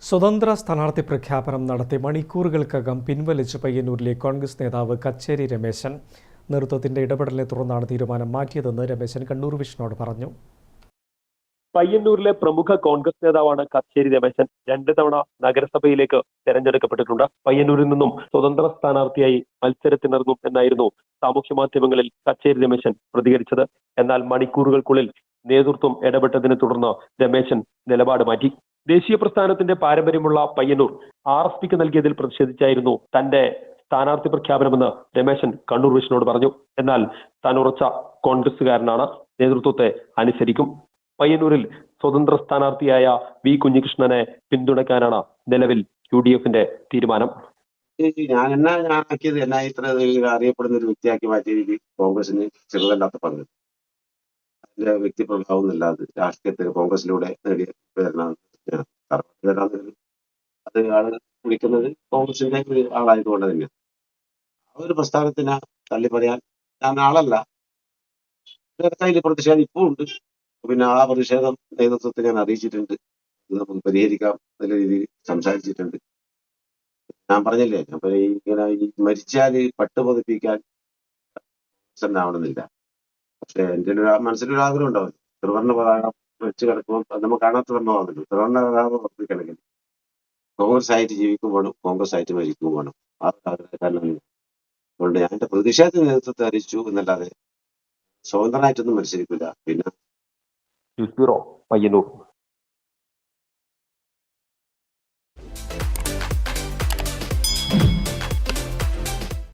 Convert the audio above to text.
സ്വതന്ത്ര സ്ഥാനാർത്ഥി പ്രഖ്യാപനം നടത്തി മണിക്കൂറുകൾക്കകം പിൻവലിച്ച പയ്യന്നൂരിലെ കോൺഗ്രസ് നേതാവ് കച്ചേരി രമേശൻ. നേതൃത്വത്തിന്റെ ഇടപെടലിനെ തുടർന്നാണ് തീരുമാനം മാറ്റിയതെന്ന് രമേശൻ കണ്ണൂർ വിഷനോട് പറഞ്ഞു. പയ്യന്നൂരിലെ പ്രമുഖ കോൺഗ്രസ് നേതാവാണ് കച്ചേരി രമേശൻ. 2 തവണ നഗരസഭയിലേക്ക് തെരഞ്ഞെടുക്കപ്പെട്ടിട്ടുണ്ട്. പയ്യന്നൂരിൽ നിന്നും സ്വതന്ത്ര സ്ഥാനാർത്ഥിയായി മത്സരത്തിനിറങ്ങും എന്നായിരുന്നു സാമൂഹ്യ മാധ്യമങ്ങളിൽ കച്ചേരി രമേശൻ പ്രതികരിച്ചത്. എന്നാൽ മണിക്കൂറുകൾക്കുള്ളിൽ നേതൃത്വം ഇടപെട്ടതിനെ തുടർന്ന് രമേശൻ നിലപാട് മാറ്റി. ദേശീയ പ്രസ്ഥാനത്തിന്റെ പാരമ്പര്യമുള്ള പയ്യന്നൂർ RSPക്ക് നൽകിയതിൽ പ്രതിഷേധിച്ചായിരുന്നു തന്റെ സ്ഥാനാർത്ഥി പ്രഖ്യാപനമെന്ന് രമേശൻ കണ്ണൂർ വിഷനോട് പറഞ്ഞു. എന്നാൽ താൻ ഉറച്ച കോൺഗ്രസുകാരനാണ്, നേതൃത്വത്തെ അനുസരിക്കും. പയ്യന്നൂരിൽ സ്വതന്ത്ര സ്ഥാനാർത്ഥിയായ വി കുഞ്ഞികൃഷ്ണനെ പിന്തുണയ്ക്കാനാണ് നിലവിൽ UDFന്റെ തീരുമാനം. ഞാൻ ആക്കിയത് എന്നെ ഇത്ര അറിയപ്പെടുന്ന ഒരു വ്യക്തിയാക്കി മാറ്റിയ കോൺഗ്രസിന് ചെറുതല്ലാത്ത പങ്ക്. അതിന്റെ വ്യക്തിപ്രഭാവം എന്നല്ലാതെ രാഷ്ട്രീയത്തിൽ കോൺഗ്രസിലൂടെ നേടിയ പേരാണ് അത് ആള് വിളിക്കുന്നത് കോൺഗ്രസിന്റെ ഒരു ആളായതുകൊണ്ട് തന്നെ ആ ഒരു പ്രസ്ഥാനത്തിനെ തള്ളി പറയാൻ ഞാൻ ആളല്ല. അതിൽ പ്രതിഷേധം ഇപ്പോൾ ഉണ്ട്. പിന്നെ ആ പ്രതിഷേധം നേതൃത്വത്തെ ഞാൻ അറിയിച്ചിട്ടുണ്ട്. ഇത് നമുക്ക് പരിഹരിക്കാം നല്ല രീതിയിൽ സംസാരിച്ചിട്ടുണ്ട്. ഞാൻ പറഞ്ഞില്ലേ, അപ്പൊ ഇങ്ങനെ ഈ മരിച്ചാല് പട്ടുപതിപ്പിക്കാൻ ആവണമെന്നില്ല. പക്ഷെ എൻ്റെ മനസ്സിലൊരു ആഗ്രഹം ഉണ്ടാവും. ത്രിവർണ്ണ പതാക വെച്ച് കിടക്കുമ്പോൾ നമുക്ക് കാണാത്ത സംഭവമാണല്ലോ. ത്രിവർണ്ണ പതാക ഉറപ്പിക്കണമെങ്കിൽ കോൺഗ്രസ് ആയിട്ട് ജീവിക്കുമ്പോഴും കോൺഗ്രസ് ആയിട്ട് മരിക്കുമ്പോഴും ആ ആഗ്രഹക്കാരനാണ്. അതുകൊണ്ട് ഞാൻ എന്റെ പ്രതിഷേധ നേതൃത്വത്തെ അറിയിച്ചു എന്നല്ലാതെ സ്വതന്ത്രമായിട്ടൊന്നും മത്സരിക്കില്ല. പിന്നെ പയ്യന്നൂർ.